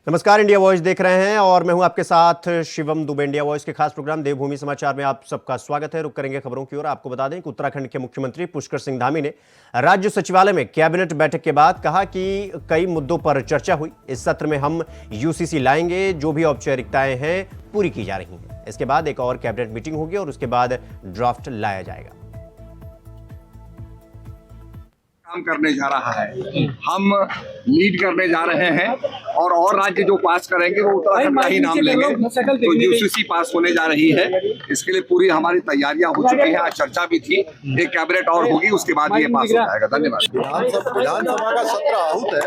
नमस्कार, India voice देख रहे हैं और मैं हूं आपके साथ शिवम दुबे। इंडिया वॉइस के खास प्रोग्राम देवभूमि समाचार में आप सबका स्वागत है। रुक करेंगे खबरों की ओर। आपको बता दें कि उत्तराखंड के मुख्यमंत्री पुष्कर सिंह धामी ने राज्य सचिवालय में कैबिनेट बैठक के बाद कहा कि कई मुद्दों पर चर्चा हुई। इस सत्र में हम यूसीसी लाएंगे, जो भी औपचारिकताएं हैं पूरी की जा रही हैं। इसके बाद एक और कैबिनेट मीटिंग होगी और उसके बाद ड्राफ्ट लाया जाएगा। काम करने जा रहा है, हम लीड करने जा रहे हैं और राज्य जो पास करेंगे वो उत्तराखंड का ही नाम लेंगे। तो यूसीसी पास होने जा रही है, इसके लिए पूरी हमारी तैयारियां हो चुकी हैं। आज चर्चा भी थी, एक कैबिनेट और होगी, उसके बाद ये पास हो जाएगा। धन्यवाद। विधानसभा का सत्र आहूत है,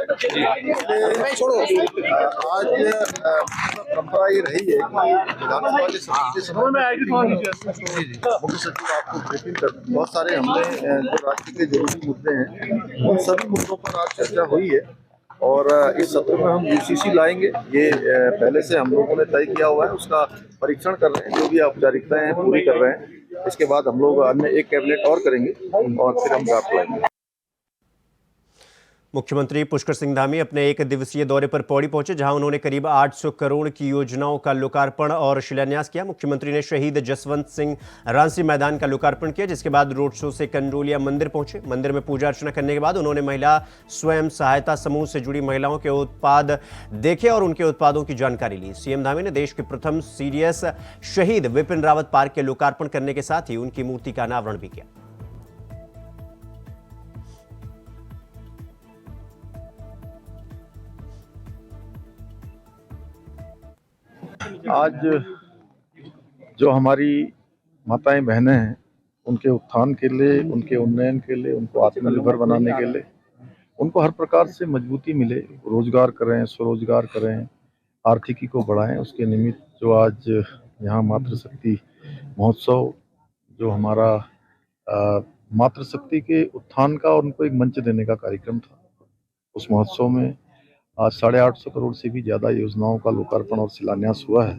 आज परंपरा ये रही है कि विधानसभा के सत्र के समय मुख्य सचिव आपको ब्रीफिंग कर, बहुत सारे हमने जो राज्य के जरूरी मुद्दे हैं उन सभी मुद्दों पर आज चर्चा हुई है और इस सत्र में हम यूसीसी लाएंगे। ये पहले से हम लोगों ने तय किया हुआ है, उसका परीक्षण कर रहे हैं, जो भी औपचारिकताएं हैं पूरी कर रहे हैं। इसके बाद हम लोग अन्य एक कैबिनेट और करेंगे और फिर हम ड्राफ्ट लाएंगे। मुख्यमंत्री पुष्कर सिंह धामी अपने एक दिवसीय दौरे पर पौड़ी पहुंचे, जहां उन्होंने करीब 800 करोड़ की योजनाओं का लोकार्पण और शिलान्यास किया। मुख्यमंत्री ने शहीद जसवंत सिंह रांसी मैदान का लोकार्पण किया, जिसके बाद रोड शो से कंडोलिया मंदिर पहुंचे। मंदिर में पूजा अर्चना करने के बाद उन्होंने महिला स्वयं सहायता समूह से जुड़ी महिलाओं के उत्पाद देखे और उनके उत्पादों की जानकारी ली। सीएम धामी ने देश के प्रथम सीडीएस शहीद विपिन रावत पार्क के लोकार्पण करने के साथ ही उनकी मूर्ति का अनावरण भी किया। आज जो हमारी माताएं बहनें हैं, उनके उत्थान के लिए, उनके उन्नयन के लिए, उनको आत्मनिर्भर बनाने के लिए, उनको हर प्रकार से मजबूती मिले, रोजगार करें, स्वरोजगार करें, आर्थिकी को बढ़ाएं, उसके निमित्त जो आज यहाँ मातृशक्ति महोत्सव, जो हमारा मातृशक्ति के उत्थान का और उनको एक मंच देने का कार्यक्रम था, उस महोत्सव में आज 850 करोड़ से भी ज़्यादा योजनाओं का लोकार्पण और शिलान्यास हुआ है,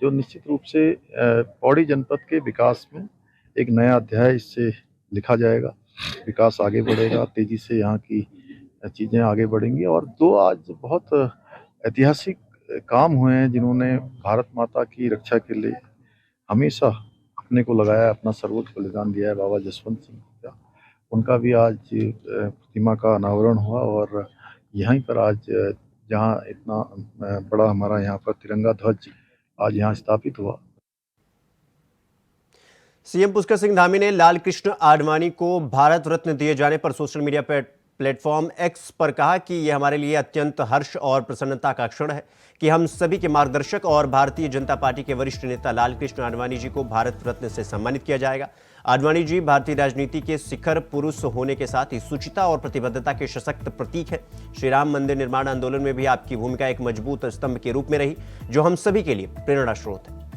जो निश्चित रूप से पौड़ी जनपद के विकास में एक नया अध्याय इससे लिखा जाएगा। विकास आगे बढ़ेगा, तेजी से यहाँ की चीज़ें आगे बढ़ेंगी। और दो आज बहुत ऐतिहासिक काम हुए हैं, जिन्होंने भारत माता की रक्षा के लिए हमेशा अपने को लगाया, अपना सर्वोच्च बलिदान दिया है, बाबा जसवंत सिंह का। उनका भी आज प्रतिमा का अनावरण हुआ और यहीं पर आज जहां इतना बड़ा हमारा यहाँ पर तिरंगा ध्वज आज यहाँ स्थापित हुआ। सीएम पुष्कर सिंह धामी ने लाल कृष्ण आडवाणी को भारत रत्न दिए जाने पर सोशल मीडिया प्लेटफॉर्म एक्स पर कहा कि यह हमारे लिए अत्यंत हर्ष और प्रसन्नता का क्षण है कि हम सभी के मार्गदर्शक और भारतीय जनता पार्टी के वरिष्ठ नेता लाल कृष्ण आडवाणी जी को भारत रत्न से सम्मानित किया जाएगा। आडवाणी जी भारतीय राजनीति के शिखर पुरुष होने के साथ ही शुचिता और प्रतिबद्धता के सशक्त प्रतीक है। श्री राम मंदिर निर्माण आंदोलन में भी आपकी भूमिका एक मजबूत स्तंभ के रूप में रही, जो हम सभी के लिए प्रेरणा स्रोत है।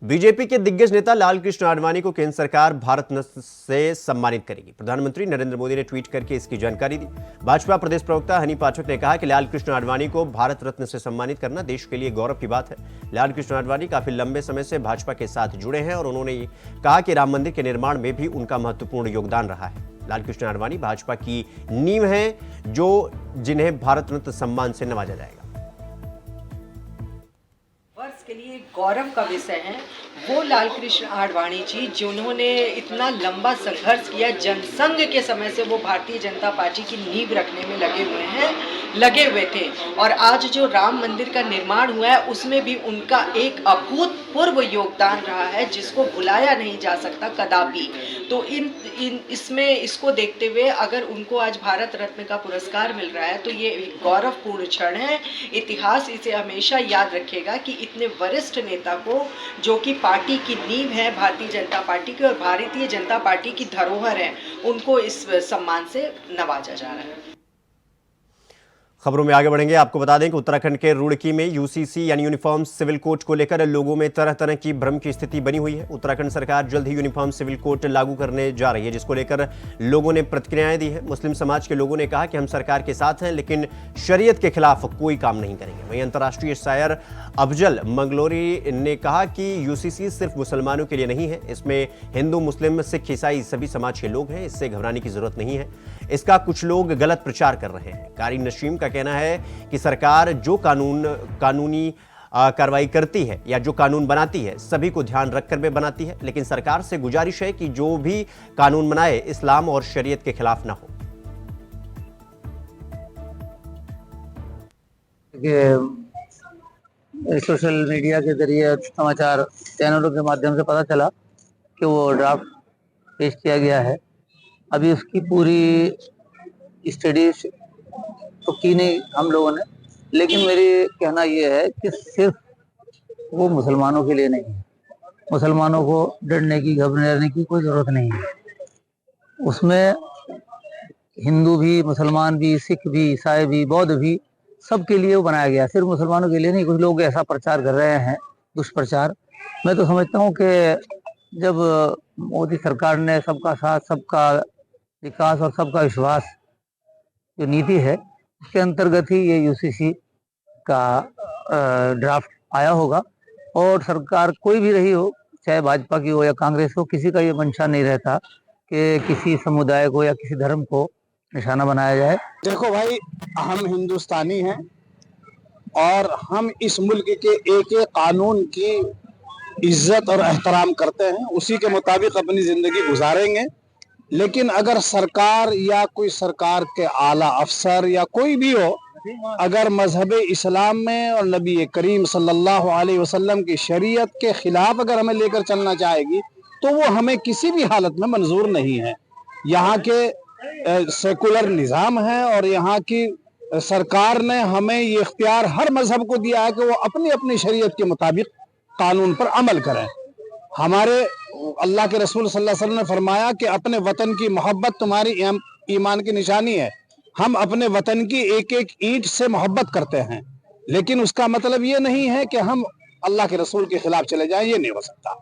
बीजेपी के दिग्गज नेता लाल कृष्ण आडवाणी को केंद्र सरकार भारत रत्न से सम्मानित करेगी। प्रधानमंत्री नरेंद्र मोदी ने ट्वीट करके इसकी जानकारी दी। भाजपा प्रदेश प्रवक्ता हनी पाठक ने कहा कि लाल कृष्ण आडवाणी को भारत रत्न से सम्मानित करना देश के लिए गौरव की बात है। लाल कृष्ण आडवाणी काफी लंबे समय से भाजपा के साथ जुड़े हैं और उन्होंने कहा कि राम मंदिर के निर्माण में भी उनका महत्वपूर्ण योगदान रहा है। लाल कृष्ण आडवाणी भाजपा की नींव है, जिन्हें भारत रत्न सम्मान से नवाजा जाएगा। के लिए गौरव का विषय है वो लाल कृष्ण आडवाणी जी, जिन्होंने इतना लंबा संघर्ष किया। जनसंघ के समय से वो भारतीय जनता पार्टी की नींव रखने में लगे हुए थे और आज जो राम मंदिर का निर्माण हुआ है उसमें भी उनका एक अभूतपूर्व योगदान रहा है, जिसको भुलाया नहीं जा सकता कदापि। तो इसको देखते हुए अगर उनको आज भारत रत्न का पुरस्कार मिल रहा है तो ये एक गौरवपूर्ण क्षण है। इतिहास इसे हमेशा याद रखेगा कि इतने वरिष्ठ नेता को, जो कि पार्टी की नींव है भारतीय जनता पार्टी की और भारतीय जनता पार्टी की धरोहर है, उनको इस सम्मान से नवाजा जा रहा है। खबरों में आगे बढ़ेंगे। आपको बता दें कि उत्तराखंड के रुड़की में यूसीसी यानी यूनिफॉर्म सिविल कोड को लेकर लोगों में तरह तरह की भ्रम की स्थिति बनी हुई है। उत्तराखंड सरकार जल्द ही यूनिफॉर्म सिविल कोड लागू करने जा रही है, जिसको लेकर लोगों ने प्रतिक्रियाएं दी है। मुस्लिम समाज के लोगों ने कहा कि हम सरकार के साथ हैं, लेकिन शरीयत के खिलाफ कोई काम नहीं करेंगे। वहीं अंतर्राष्ट्रीय शायर अफजल मंगलोरी ने कहा कि यूसीसी सिर्फ मुसलमानों के लिए नहीं है, इसमें हिंदू, मुस्लिम, सिख, ईसाई सभी समाज के लोग हैं। इससे घबराने की जरूरत नहीं है, इसका कुछ लोग गलत प्रचार कर रहे हैं। कारी नशीम का कहना है कि सरकार जो कानूनी कार्रवाई करती है या जो कानून बनाती है, सभी को ध्यान रखकर में बनाती है, लेकिन सरकार से गुजारिश है कि जो भी कानून बनाए इस्लाम और शरीयत के खिलाफ ना हो। सोशल मीडिया के जरिए समाचार चैनलों के माध्यम से पता चला कि वो ड्राफ्ट पेश किया गया है। अभी उसकी पूरी स्टडी तो की नहीं हम लोगों ने, लेकिन मेरी कहना यह है कि सिर्फ वो मुसलमानों के लिए नहीं है। मुसलमानों को डरने की, घबराने की कोई ज़रूरत नहीं है। उसमें हिंदू भी, मुसलमान भी, सिख भी, ईसाई भी, बौद्ध भी, सबके लिए वो बनाया गया, सिर्फ मुसलमानों के लिए नहीं। कुछ लोग ऐसा प्रचार कर रहे हैं, दुष्प्रचार। मैं तो समझता हूँ कि जब मोदी सरकार ने सबका साथ, सबका विकास और सबका विश्वास जो नीति है, उसके अंतर्गत ही ये यूसीसी का ड्राफ्ट आया होगा। और सरकार कोई भी रही हो, चाहे भाजपा की हो या कांग्रेस हो, किसी का ये मंशा नहीं रहता कि किसी समुदाय को या किसी धर्म को निशाना बनाया जाए। देखो भाई, हम हिंदुस्तानी हैं और हम इस मुल्क के एक एक कानून की इज्जत और एहतराम करते हैं, उसी के मुताबिक अपनी जिंदगी गुजारेंगे। लेकिन अगर सरकार या कोई सरकार के आला अफसर या कोई भी हो, अगर मजहब इस्लाम में और नबी करीम सल्लल्लाहु अलैहि वसल्लम की शरीयत के खिलाफ अगर हमें लेकर चलना चाहेगी, तो वो हमें किसी भी हालत में मंजूर नहीं है। यहाँ के सेकुलर निज़ाम है और यहाँ की सरकार ने हमें ये इख्तियार हर मजहब को दिया है कि वो अपनी अपनी शरीयत के मुताबिक कानून पर अमल करें। हमारे अल्लाह के रसूल सल्लल्लाहु अलैहि वसल्लम ने फरमाया कि अपने वतन की मोहब्बत तुम्हारी ईमान की निशानी है। हम अपने वतन की एक एक ईंट से मोहब्बत करते हैं, लेकिन उसका मतलब ये नहीं है कि हम अल्लाह के रसूल के खिलाफ चले जाएं, ये नहीं हो सकता।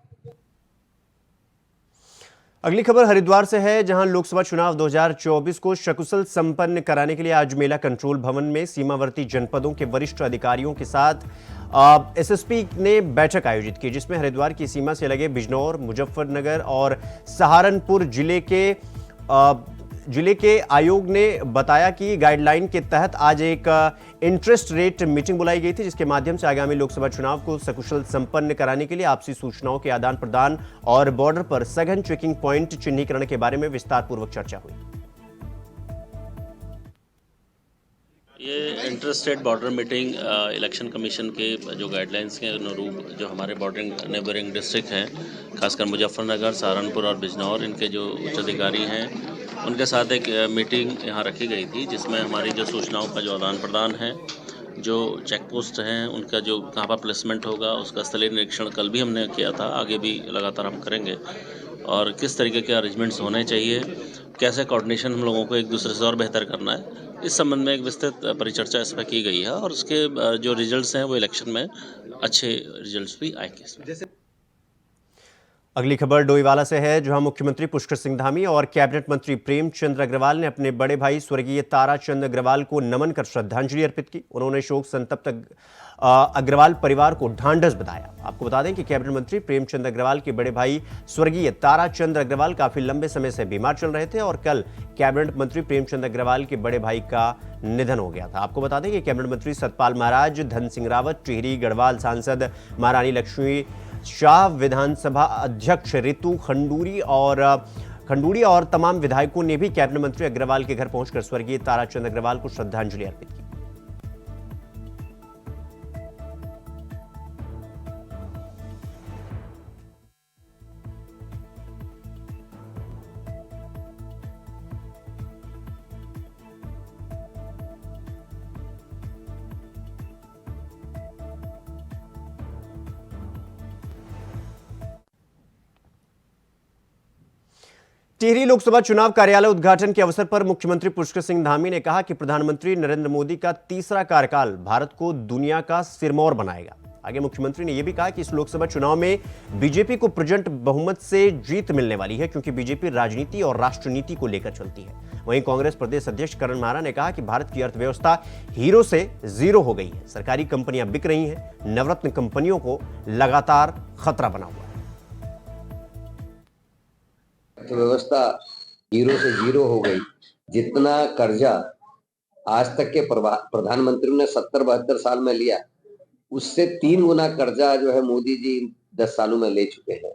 अगली खबर हरिद्वार से है, जहां लोकसभा चुनाव 2024 को सकुशल संपन्न कराने के लिए आज मेला कंट्रोल भवन में सीमावर्ती जनपदों के वरिष्ठ अधिकारियों के साथ एसएसपी ने बैठक आयोजित की, जिसमें हरिद्वार की सीमा से लगे बिजनौर, मुजफ्फरनगर और सहारनपुर जिले के आयोग ने बताया कि गाइडलाइन के तहत आज एक इंटरेस्ट रेट मीटिंग बुलाई गई थी, जिसके माध्यम से आगामी लोकसभा चुनाव को सकुशल संपन्न कराने के लिए आपसी सूचनाओं के आदान प्रदान और बॉर्डर पर सघन चेकिंग पॉइंट चिन्हीकरण के बारे में विस्तार पूर्वक चर्चा हुई। ये inter state border meeting election commission के जो गाइडलाइंस के अनुरूप जो हमारे बॉर्डरिंग नेबरिंग डिस्ट्रिक्ट हैं, खासकर मुजफ्फरनगर, सहारनपुर और बिजनौर, इनके जो उच्च अधिकारी हैं, उनके साथ एक मीटिंग यहाँ रखी गई थी, जिसमें हमारी जो सूचनाओं का जो आदान प्रदान है, जो चेक पोस्ट हैं उनका जो कहाँ पर प्लेसमेंट होगा, उसका स्थलीय निरीक्षण कल भी हमने किया था, आगे भी लगातार हम करेंगे। और किस तरीके के अरेंजमेंट्स होने चाहिए, कैसे कोऑर्डिनेशन हम लोगों को एक दूसरे से और बेहतर करना है, इस संबंध में एक विस्तृत परिचर्चा इस पर की गई है। और उसके जो रिजल्ट्स हैं वो इलेक्शन में अच्छे रिजल्ट्स भी आएंगे। अगली खबर डोईवाला से है, जहां मुख्यमंत्री पुष्कर सिंह धामी और कैबिनेट मंत्री प्रेमचंद अग्रवाल ने अपने बड़े भाई स्वर्गीय ताराचंद अग्रवाल को नमन कर श्रद्धांजलि अर्पित की। उन्होंने शोक संतप्त अग्रवाल परिवार को ढांढस बताया। आपको बता दें कि कैबिनेट मंत्री प्रेमचंद अग्रवाल के बड़े भाई स्वर्गीय ताराचंद अग्रवाल काफी लंबे समय से बीमार चल रहे थे और कल कैबिनेट मंत्री प्रेमचंद अग्रवाल के बड़े भाई का निधन हो गया था। आपको बता दें कि कैबिनेट मंत्री सतपाल महाराज, धन सिंह रावत, टिहरी गढ़वाल सांसद महारानी लक्ष्मी शाह, विधानसभा अध्यक्ष रितु खंडूरी और तमाम विधायकों ने भी कैबिनेट मंत्री अग्रवाल के घर पहुंचकर स्वर्गीय ताराचंद अग्रवाल को श्रद्धांजलि अर्पित की। टिहरी लोकसभा चुनाव कार्यालय उद्घाटन के अवसर पर मुख्यमंत्री पुष्कर सिंह धामी ने कहा कि प्रधानमंत्री नरेंद्र मोदी का तीसरा कार्यकाल भारत को दुनिया का सिरमौर बनाएगा। आगे मुख्यमंत्री ने यह भी कहा कि इस लोकसभा चुनाव में बीजेपी को प्रचंड बहुमत से जीत मिलने वाली है, क्योंकि बीजेपी राजनीति और राष्ट्रनीति को लेकर चलती है। वहीं कांग्रेस प्रदेश अध्यक्ष करण मारा ने कहा कि भारत की अर्थव्यवस्था हीरो से जीरो हो गई है। सरकारी कंपनियां बिक रही हैं, नवरत्न कंपनियों को लगातार खतरा बना हुआ है। अर्थव्यवस्था हीरो से जीरो हो गई। जितना कर्जा आज तक के प्रधानमंत्री ने 70-72 साल में लिया, उससे 3 गुना कर्जा जो है मोदी जी 10 सालों में ले चुके हैं।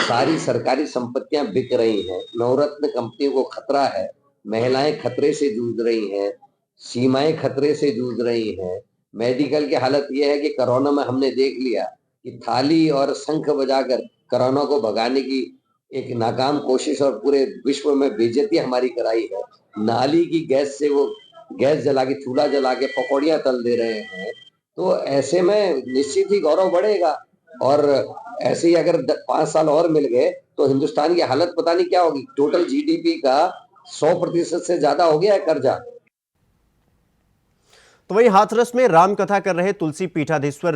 सारी सरकारी संपत्तियां बिक रही हैं, नवरत्न कंपनियों को खतरा है, महिलाएं खतरे से जूझ रही हैं, सीमाएं खतरे से जूझ रही हैं। मेडिकल की हालत यह है कि कोरोना में हमने देख लिया कि थाली और शंख बजाकर कोरोना को भगाने की एक नाकाम कोशिश और पूरे विश्व में बेइज्जती हमारी कराई है। नाली की गैस से वो गैस जला के, चूल्हा जला के पकौड़ियां तल दे रहे हैं। तो ऐसे में निश्चित ही गौरव बढ़ेगा, और ऐसे ही अगर 5 साल और मिल गए तो हिंदुस्तान की हालत पता नहीं क्या होगी। टोटल जीडीपी का 100% से ज्यादा हो गया है कर्जा। तो वहीं हाथरस में रामकथा कर रहे तुलसी पीठाधीश्वर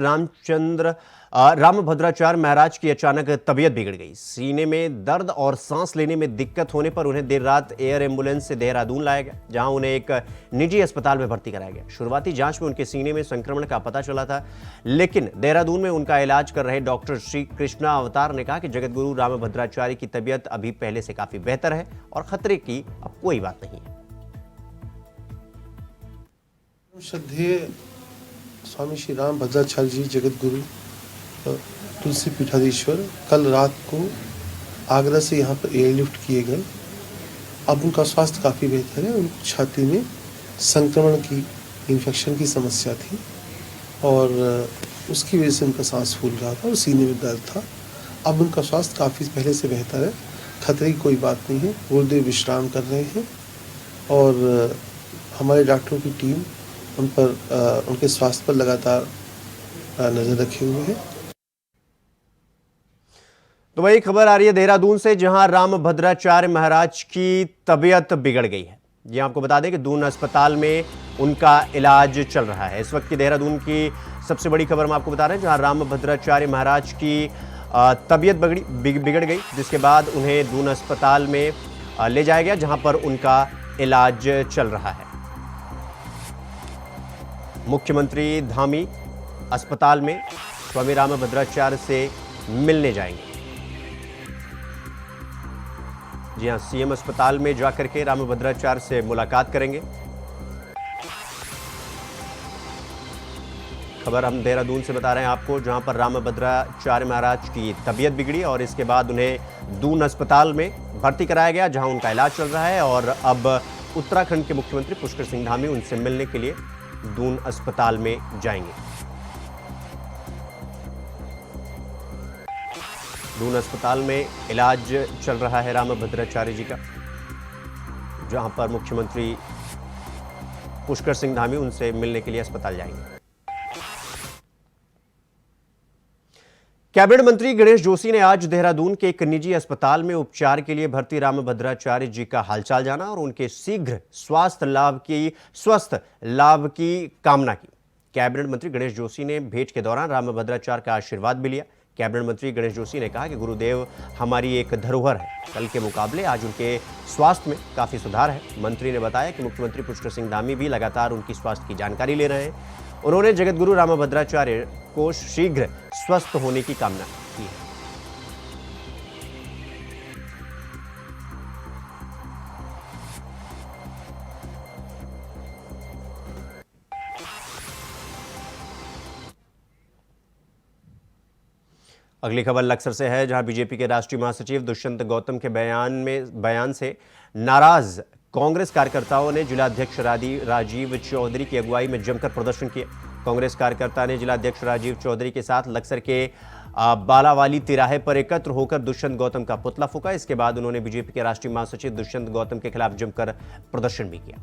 रामभद्राचार्य महाराज की अचानक तबीयत बिगड़ गई। सीने में दर्द और सांस लेने में दिक्कत होने पर उन्हें देर रात एयर एम्बुलेंस से देहरादून लाया गया, जहां उन्हें एक निजी अस्पताल में भर्ती कराया गया। शुरुआती जांच में उनके सीने में संक्रमण का पता चला था, लेकिन देहरादून में उनका इलाज कर रहे डॉक्टर श्री कृष्णा अवतार ने कहा कि जगतगुरु रामभद्राचार्य की तबीयत अभी पहले से काफी बेहतर है और खतरे की अब कोई बात नहीं है। श्रद्धेय स्वामी श्री रामभद्राचार्य जी जगत गुरु तुलसी पीठाधीश्वर कल रात को आगरा से यहाँ पर एयरलिफ्ट किए गए। अब उनका स्वास्थ्य काफ़ी बेहतर है। उनकी छाती में संक्रमण की, इन्फेक्शन की समस्या थी और उसकी वजह से उनका सांस फूल रहा था और सीने में दर्द था। अब उनका स्वास्थ्य काफ़ी पहले से बेहतर है, खतरे की कोई बात नहीं है। गुरुदेव विश्राम कर रहे हैं और हमारे डॉक्टरों की टीम उन पर, उनके स्वास्थ्य पर लगातार नजर रखे हुए है। तो वही खबर आ रही है देहरादून से, जहां रामभद्राचार्य महाराज की तबीयत बिगड़ गई है। ये आपको बता दें कि दून अस्पताल में उनका इलाज चल रहा है। इस वक्त की देहरादून की सबसे बड़ी खबर हम आपको बता रहे हैं, जहां रामभद्राचार्य महाराज की तबीयत बिगड़ गई, जिसके बाद उन्हें दून अस्पताल में ले जाया गया, जहां पर उनका इलाज चल रहा है। मुख्यमंत्री धामी अस्पताल में स्वामी रामभद्राचार्य से मिलने जाएंगे। जी हां, सीएम अस्पताल में जाकर के रामभद्राचार्य से मुलाकात करेंगे। खबर हम देहरादून से बता रहे हैं आपको, जहां पर रामभद्राचार्य महाराज की तबीयत बिगड़ी और इसके बाद उन्हें दून अस्पताल में भर्ती कराया गया, जहां उनका इलाज चल रहा है। और अब उत्तराखंड के मुख्यमंत्री पुष्कर सिंह धामी उनसे मिलने के लिए दून अस्पताल में जाएंगे। दून अस्पताल में इलाज चल रहा है रामभद्राचार्य जी का, जहां पर मुख्यमंत्री पुष्कर सिंह धामी उनसे मिलने के लिए अस्पताल जाएंगे। कैबिनेट मंत्री गणेश जोशी ने आज देहरादून के एक निजी अस्पताल में उपचार के लिए भर्ती रामभद्राचार्य जी का हालचाल जाना और उनके शीघ्र स्वस्थ लाभ की कामना की। कैबिनेट मंत्री गणेश जोशी ने भेंट के दौरान रामभद्राचार्य का आशीर्वाद भी लिया। कैबिनेट मंत्री गणेश जोशी ने कहा कि गुरुदेव हमारी एक धरोहर है। कल के मुकाबले आज उनके स्वास्थ्य में काफी सुधार है। मंत्री ने बताया कि मुख्यमंत्री पुष्कर सिंह धामी भी लगातार उनकी स्वास्थ्य की जानकारी ले रहे हैं। उन्होंने जगतगुरु रामभद्राचार्य को शीघ्र स्वस्थ होने की कामना की है। अगली खबर लक्सर से है, जहां बीजेपी के राष्ट्रीय महासचिव दुष्यंत गौतम के बयान से नाराज कांग्रेस कार्यकर्ताओं ने जिलाध्यक्ष राजीव चौधरी की अगुवाई में जमकर प्रदर्शन किया। कांग्रेस कार्यकर्ता ने जिलाध्यक्ष राजीव चौधरी के साथ लक्सर के बालावाली तिराहे पर एकत्र होकर दुष्यंत गौतम का पुतला फूंका। इसके बाद उन्होंने बीजेपी के राष्ट्रीय महासचिव दुष्यंत गौतम के खिलाफ जमकर प्रदर्शन भी किया।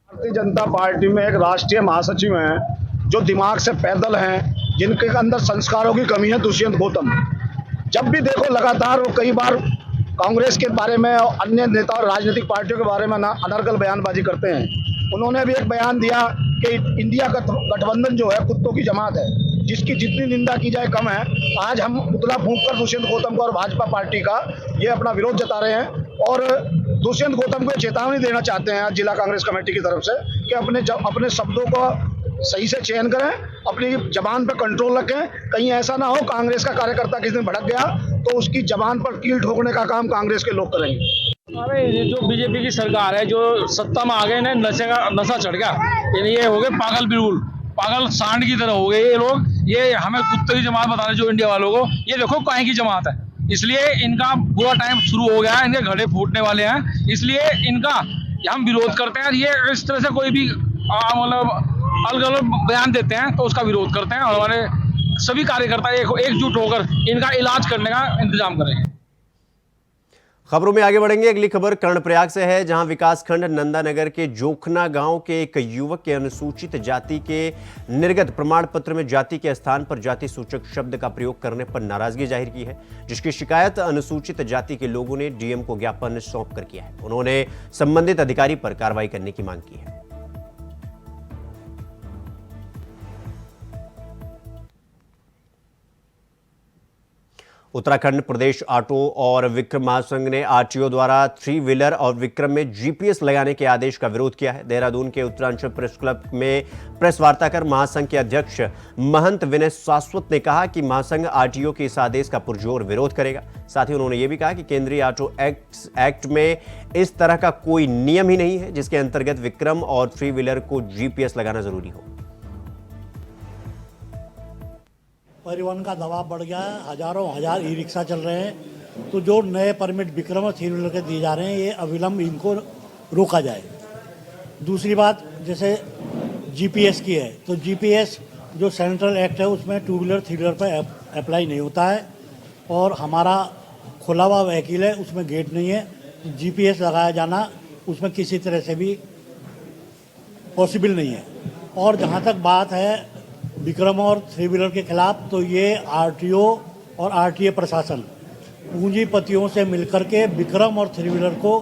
भारतीय जनता पार्टी में एक राष्ट्रीय महासचिव हैं जो दिमाग से पैदल हैं, जिनके अंदर संस्कारों की कमी है, दुष्यंत गौतम। जब भी देखो लगातार वो कई बार कांग्रेस के बारे में और अन्य नेता और राजनीतिक पार्टियों के बारे में अनर्गल बयानबाजी करते हैं। उन्होंने भी एक बयान दिया कि इंडिया का गठबंधन जो है कुत्तों की जमात है, जिसकी जितनी निंदा की जाए कम है। आज हम पुतला फूंककर दुष्यंत गौतम को और भाजपा पार्टी का ये अपना विरोध जता रहे हैं और दुष्यंत गौतम को चेतावनी देना चाहते हैं जिला कांग्रेस कमेटी की तरफ से कि अपने शब्दों को सही से चयन करें, अपनी जबान पर कंट्रोल रखें। कहीं ऐसा ना हो कांग्रेस का कार्यकर्ता किसी दिन भड़क गया तो उसकी जबान पर कील ठोकने का काम कांग्रेस के लोग करेंगे। अरे ये जो बीजेपी की सरकार है, जो सत्ता में आ गए ना, नशा चढ़ गया, ये हो गए पागल, बिल्कुल पागल सांड की तरह हो गए ये लोग। ये हमें कुत्ते की जमात बता रहे जो इंडिया वालों को, ये देखो काहे की जमात है। इसलिए इनका बुरा टाइम शुरू हो गया है, इनके घड़े फूटने वाले हैं, इसलिए इनका हम विरोध करते हैं। ये इस तरह से कोई भी मतलब अलग-अलग बयान देते हैं तो उसका विरोध करते हैं और हमारे सभी कार्यकर्ता एकजुट होकर इनका इलाज करने का इंतजाम करेंगे। खबरों में आगे बढ़ेंगे। अगली खबर कर्णप्रयाग से है, जहां विकासखंड नंदानगर के जोखना गांव के एक युवक के अनुसूचित जाति के निर्गत प्रमाण पत्र में जाति के स्थान पर जाति सूचक शब्द का प्रयोग करने पर नाराजगी जाहिर की है, जिसकी शिकायत अनुसूचित जाति के लोगों ने डीएम को ज्ञापन सौंप कर किया है। उन्होंने संबंधित अधिकारी पर कार्रवाई करने की मांग की है। उत्तराखंड प्रदेश ऑटो और विक्रम महासंघ ने आरटीओ द्वारा 3 व्हीलर और विक्रम में जीपीएस लगाने के आदेश का विरोध किया है। देहरादून के उत्तरांचल प्रेस क्लब में प्रेस वार्ता कर महासंघ के अध्यक्ष महंत विनय शाश्वत ने कहा कि महासंघ आरटीओ के इस आदेश का पुरजोर विरोध करेगा। साथ ही उन्होंने ये भी कहा कि केंद्रीय ऑटो एक्ट में इस तरह का कोई नियम ही नहीं है जिसके अंतर्गत विक्रम और 3 व्हीलर को जीपीएस लगाना जरूरी हो। परिवहन का दबाव बढ़ गया है, हजारों हजार ई रिक्शा चल रहे हैं, तो जो नए परमिट विक्रम और 3 व्हीलर के दिए जा रहे हैं ये अविलंब इनको रोका जाए। दूसरी बात जैसे जीपीएस की है, तो जीपीएस जो सेंट्रल एक्ट है उसमें 2 व्हीलर 3 व्हीलर पर अप्लाई नहीं होता है और हमारा खुला हुआ व्हीकल है उसमें गेट नहीं है, तो जीपीएस लगाया जाना उसमें किसी तरह से भी पॉसिबल नहीं है। और जहाँ तक बात है विक्रम और 3 व्हीलर के खिलाफ, तो ये आरटीओ और आरटीए प्रशासन पूंजीपतियों से मिलकर के विक्रम और 3 व्हीलर को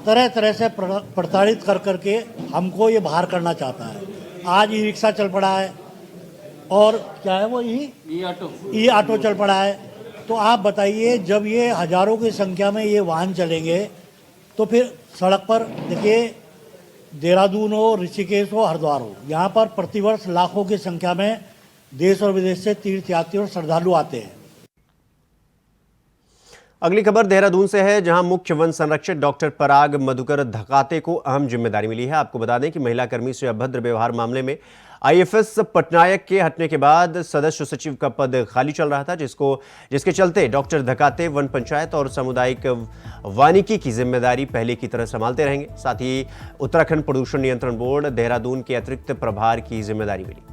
तरह तरह से प्रताड़ित कर करके हमको ये बाहर करना चाहता है। आज ई रिक्शा चल पड़ा है और क्या है वो ई ऑटो चल पड़ा है। तो आप बताइए जब ये हजारों की संख्या में ये वाहन चलेंगे तो फिर सड़क पर देखिए देहरादून हो, ऋषिकेश हो, हरिद्वार हो, यहाँ पर प्रतिवर्ष लाखों की संख्या में देश और विदेश से तीर्थयात्री और श्रद्धालु आते हैं। अगली खबर देहरादून से है, जहां मुख्य वन संरक्षक डॉक्टर पराग मधुकर धकाते को अहम जिम्मेदारी मिली है। आपको बता दें कि महिला कर्मी से अभद्र व्यवहार मामले में आईएफएस पटनायक के हटने के बाद सदस्य सचिव का पद खाली चल रहा था, जिसके चलते डॉक्टर धकाते वन पंचायत और सामुदायिक वानिकी की जिम्मेदारी पहले की तरह संभालते रहेंगे। साथ ही उत्तराखंड प्रदूषण नियंत्रण बोर्ड देहरादून के अतिरिक्त प्रभार की जिम्मेदारी मिली।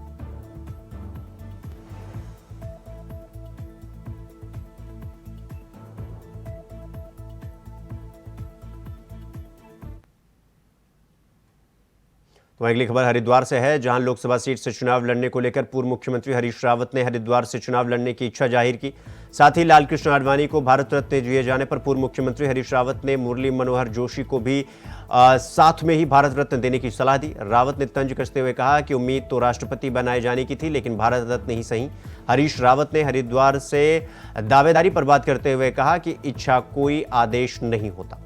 तो अगली खबर हरिद्वार से है, जहां लोकसभा सीट से चुनाव लड़ने को लेकर पूर्व मुख्यमंत्री हरीश रावत ने हरिद्वार से चुनाव लड़ने की इच्छा जाहिर की। साथ ही लालकृष्ण आडवाणी को भारत रत्न दिए जाने पर पूर्व मुख्यमंत्री हरीश रावत ने मुरली मनोहर जोशी को भी साथ में ही भारत रत्न देने की सलाह दी। रावत ने तंज कसते हुए कहा कि उम्मीद तो राष्ट्रपति बनाए जाने की थी, लेकिन भारत रत्न ही सही। हरीश रावत ने हरिद्वार से दावेदारी पर बात करते हुए कहा कि इच्छा कोई आदेश नहीं होता।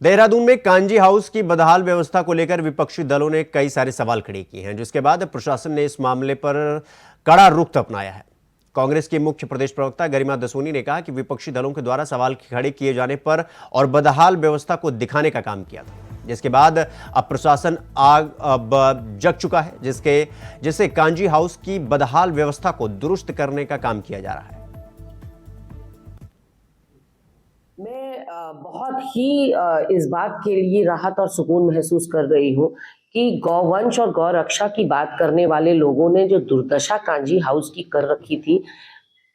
देहरादून में कांजी हाउस की बदहाल व्यवस्था को लेकर विपक्षी दलों ने कई सारे सवाल खड़े किए हैं, जिसके बाद प्रशासन ने इस मामले पर कड़ा रुख अपनाया है। कांग्रेस के मुख्य प्रदेश प्रवक्ता गरिमा दसोनी ने कहा कि विपक्षी दलों के द्वारा सवाल खड़े किए जाने पर और बदहाल व्यवस्था को दिखाने का काम किया था, जिसके बाद अब प्रशासन अब जग चुका है, जिससे कांजी हाउस की बदहाल व्यवस्था को दुरुस्त करने का काम किया जा रहा है। मैं बहुत ही इस बात के लिए राहत और सुकून महसूस कर रही हूँ कि गौवंश और गौ रक्षा की बात करने वाले लोगों ने जो दुर्दशा कांजी हाउस की कर रखी थी,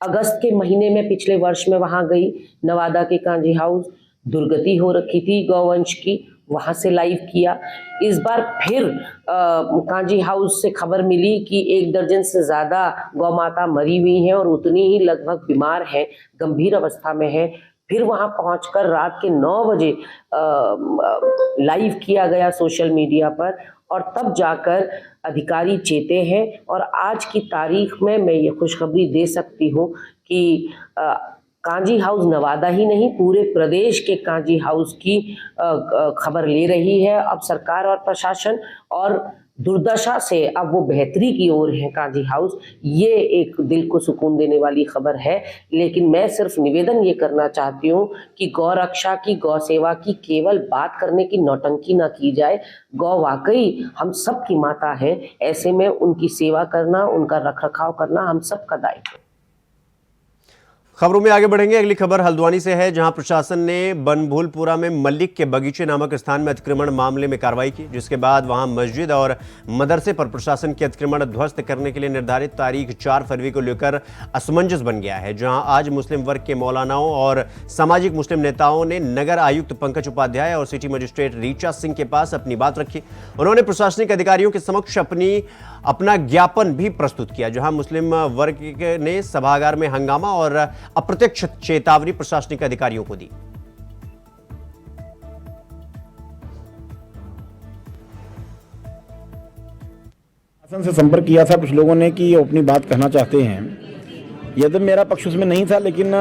अगस्त के महीने में पिछले वर्ष में वहां गई, नवादा के कांजी हाउस दुर्गति हो रखी थी गौवंश की, वहां से लाइव किया। इस बार फिर कांजी हाउस से खबर मिली कि 1 दर्जन से ज्यादा गौ माता मरी हुई हैं और उतनी ही लगभग बीमार हैं, गंभीर अवस्था में है। फिर वहां पहुंचकर रात के 9 बजे लाइव किया गया सोशल मीडिया पर और तब जाकर अधिकारी चेते हैं। और आज की तारीख में मैं ये खुशखबरी दे सकती हूँ कि कांजी हाउस नवादा ही नहीं, पूरे प्रदेश के कांजी हाउस की खबर ले रही है अब सरकार और प्रशासन, और दुर्दशा से अब वो बेहतरी की ओर है कांजी हाउस। ये एक दिल को सुकून देने वाली खबर है। लेकिन मैं सिर्फ निवेदन ये करना चाहती हूँ कि गौ रक्षा की, गौ सेवा की केवल बात करने की नौटंकी ना की जाए। गौ वाकई हम सब की माता है, ऐसे में उनकी सेवा करना, उनका रखरखाव करना हम सब का दायित्व है। खबरों में आगे बढ़ेंगे। अगली खबर हल्द्वानी से है, जहां प्रशासन ने बनभूलपुरा में मल्लिक के बगीचे नामक स्थान में अतिक्रमण मामले में कार्रवाई की, जिसके बाद वहां मस्जिद और मदरसे पर प्रशासन के अतिक्रमण ध्वस्त करने के लिए निर्धारित तारीख 4 फरवरी को लेकर असमंजस बन गया है। जहां आज मुस्लिम वर्ग के मौलानाओं और सामाजिक मुस्लिम नेताओं ने नगर आयुक्त पंकज उपाध्याय और सिटी मजिस्ट्रेट रीचा सिंह के पास अपनी बात रखी। उन्होंने प्रशासनिक अधिकारियों के समक्ष अपना ज्ञापन भी प्रस्तुत किया, जहां मुस्लिम वर्ग ने सभागार में हंगामा और अप्रत्यक्ष चेतावनी प्रशासनिक अधिकारियों को दी। शासन से संपर्क किया था कुछ लोगों ने कि अपनी बात कहना चाहते हैं। यदि मेरा पक्ष उसमें नहीं था, लेकिन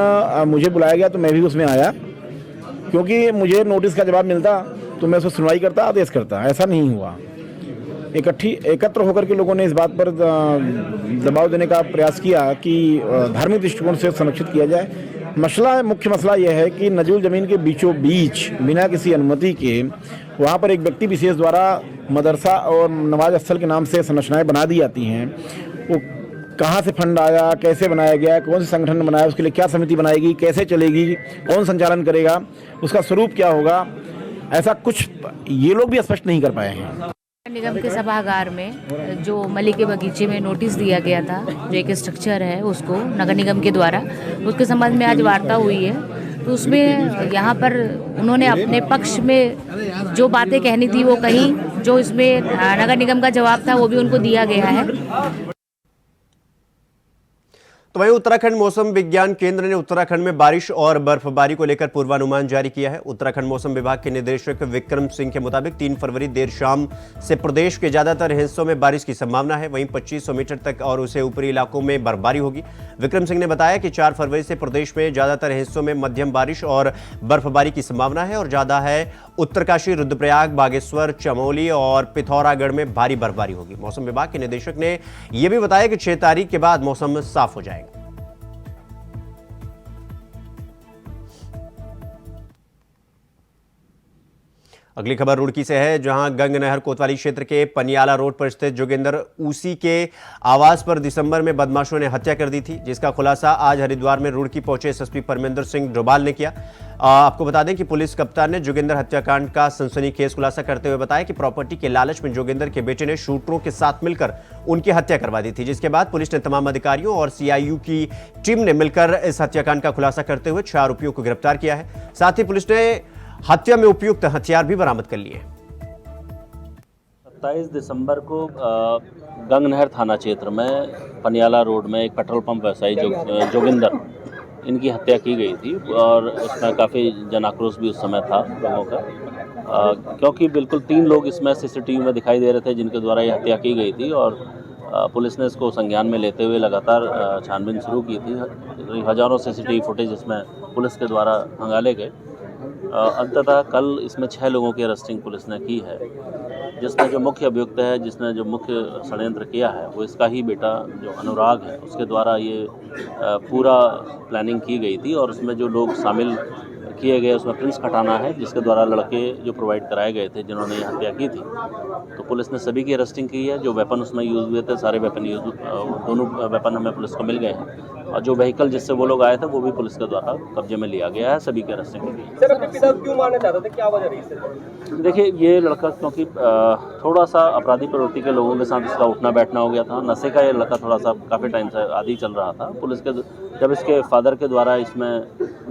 मुझे बुलाया गया तो मैं भी उसमें आया, क्योंकि मुझे नोटिस का जवाब मिलता तो मैं उसको सुनवाई करता, आदेश करता। ऐसा नहीं हुआ। एकत्र होकर के लोगों ने इस बात पर दबाव देने का प्रयास किया कि धार्मिक दृष्टिकोण से संरक्षित किया जाए। मुख्य मसला यह है कि नजूल जमीन के बीचों बीच बिना किसी अनुमति के वहाँ पर एक व्यक्ति विशेष द्वारा मदरसा और नमाज स्थल के नाम से संरचनाएं बना दी जाती हैं। वो कहाँ से फंड आया, कैसे बनाया गया, कौन से संगठन ने बनाया, उसके लिए क्या समिति बनाएगी, कैसे चलेगी, कौन संचालन करेगा, उसका स्वरूप क्या होगा, ऐसा कुछ ये लोग भी स्पष्ट नहीं कर पाए हैं। निगम के सभागार में जो मल्लिक के बगीचे में नोटिस दिया गया था, जो एक स्ट्रक्चर है उसको नगर निगम के द्वारा, उसके संबंध में आज वार्ता हुई है। तो उसमें यहाँ पर उन्होंने अपने पक्ष में जो बातें कहनी थी वो कही, जो इसमें नगर निगम का जवाब था वो भी उनको दिया गया है। तो वहीं उत्तराखंड मौसम विज्ञान केंद्र ने उत्तराखंड में बारिश और बर्फबारी को लेकर पूर्वानुमान जारी किया है। उत्तराखंड मौसम विभाग के निदेशक विक्रम सिंह के मुताबिक 3 फरवरी देर शाम से प्रदेश के ज्यादातर हिस्सों में बारिश की संभावना है, वहीं 2500 मीटर तक और उससे ऊपरी इलाकों में बर्फबारी होगी। विक्रम सिंह ने बताया कि 4 फरवरी से प्रदेश में ज्यादातर हिस्सों में मध्यम बारिश और बर्फबारी की संभावना है और ज्यादा है उत्तरकाशी, रुद्रप्रयाग, बागेश्वर, चमोली और पिथौरागढ़ में भारी बर्फबारी होगी। मौसम विभाग के निदेशक ने यह भी बताया कि 6 तारीख के बाद मौसम साफ हो जाएगा। अगली खबर रुड़की से है, जहां गंग नहर कोतवाली क्षेत्र के पनियाला रोड पर स्थित जोगिंदर ऊसी के आवास पर दिसंबर में बदमाशों ने हत्या कर दी थी, जिसका खुलासा आज हरिद्वार में रुड़की पहुंचे एसएसपी परमिंदर सिंह डोभाल ने किया। आपको बता दें कि पुलिस कप्तान ने जोगिंदर हत्याकांड का सनसनीखेज खुलासा करते हुए बताया कि प्रॉपर्टी के लालच में जोगिंदर के बेटे ने शूटरों के साथ मिलकर उनकी हत्या करवा दी थी, जिसके बाद पुलिस ने तमाम अधिकारियों और सीआईयू की टीम ने मिलकर इस हत्याकांड का खुलासा करते हुए 6 आरोपियों को गिरफ्तार किया है। साथ ही पुलिस ने हत्या में उपयुक्त हथियार भी बरामद कर लिए। 27 दिसंबर को गंग नहर थाना क्षेत्र में पनियाला रोड में एक पेट्रोल पंप व्यवसायी जोगिंदर, इनकी हत्या की गई थी और उसमें काफ़ी जन आक्रोश भी उस समय था लोगों का, क्योंकि बिल्कुल 3 लोग इसमें सीसीटीवी में दिखाई दे रहे थे जिनके द्वारा ये हत्या की गई थी और पुलिस ने इसको संज्ञान में लेते हुए लगातार छानबीन शुरू की थी। हजारों सीसीटीवी फुटेज इसमें पुलिस के द्वारा खंगाले गए। अंततः कल इसमें 6 लोगों की अरेस्टिंग पुलिस ने की है, जिसमें जो मुख्य अभियुक्त है, जिसने जो मुख्य षड्यंत्र किया है, वो इसका ही बेटा जो अनुराग है, उसके द्वारा ये पूरा प्लानिंग की गई थी और उसमें जो लोग शामिल किए गए उसमें प्रिंस खटाना है, जिसके द्वारा लड़के जो प्रोवाइड कराए गए थे जिन्होंने ये हत्या की थी। तो पुलिस ने सभी की अरेस्टिंग की है। जो वेपन उसमें यूज़ हुए थे, सारे वेपन दोनों वेपन हमें पुलिस को मिल गए हैं और जो व्हीकल जिससे वो लोग आए थे वो भी पुलिस के द्वारा कब्जे में लिया गया है। सभी की अरेस्टिंग की गई। सर, अपने पिता क्यों मारना चाहते थे, क्या वजह रही? देखिए, ये लड़का क्योंकि थोड़ा सा अपराधी प्रवृत्ति के लोगों के साथ इसका उठना बैठना हो गया था। नशे का ये लड़का थोड़ा सा काफ़ी टाइम से आदी चल रहा था। पुलिस के जब इसके फादर के द्वारा इसमें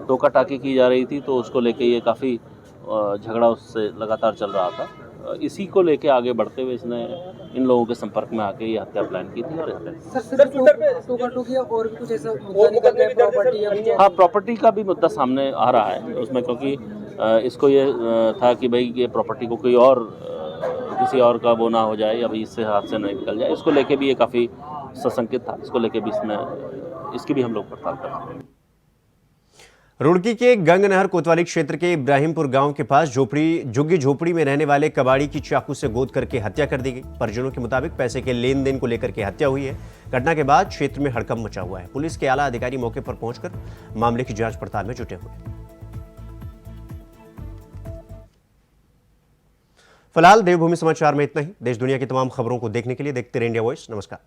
टोका टाकी की जा रही थी तो उसको लेके ये काफ़ी झगड़ा उससे लगातार चल रहा था। इसी को लेके आगे बढ़ते हुए इसने इन लोगों के संपर्क में आके ये हत्या प्लान की थी और हत्या। सर ट्विटर पे टोका-टोकी और भी कुछ ऐसा मुद्दा निकल रहा है प्रॉपर्टी? हाँ, प्रॉपर्टी का भी मुद्दा सामने आ रहा है उसमें, क्योंकि इसको ये था कि भाई ये प्रॉपर्टी को कोई और किसी और का वो ना हो जाए, अभी इससे हाथ से नहीं निकल जाए, इसको लेके भी ये काफ़ी सशंकित था। इसको लेके भी इसकी भी हम लोग पड़ताल कर रहे हैं। रुड़की के गंगनहर कोतवाली क्षेत्र के इब्राहिमपुर गांव के पास झुग्गी झोपड़ी में रहने वाले कबाड़ी की चाकू से गोद करके हत्या कर दी गई। परिजनों के मुताबिक पैसे के लेन देन को लेकर के हत्या हुई है। घटना के बाद क्षेत्र में हड़कंप मचा हुआ है। पुलिस के आला अधिकारी मौके पर पहुंचकर मामले की जांच पड़ताल में जुटे हुए हैं। फिलहाल देवभूमि समाचार में इतना ही। देश दुनिया की तमाम खबरों को देखने के लिए देखते रहिए इंडिया वॉइस। नमस्कार।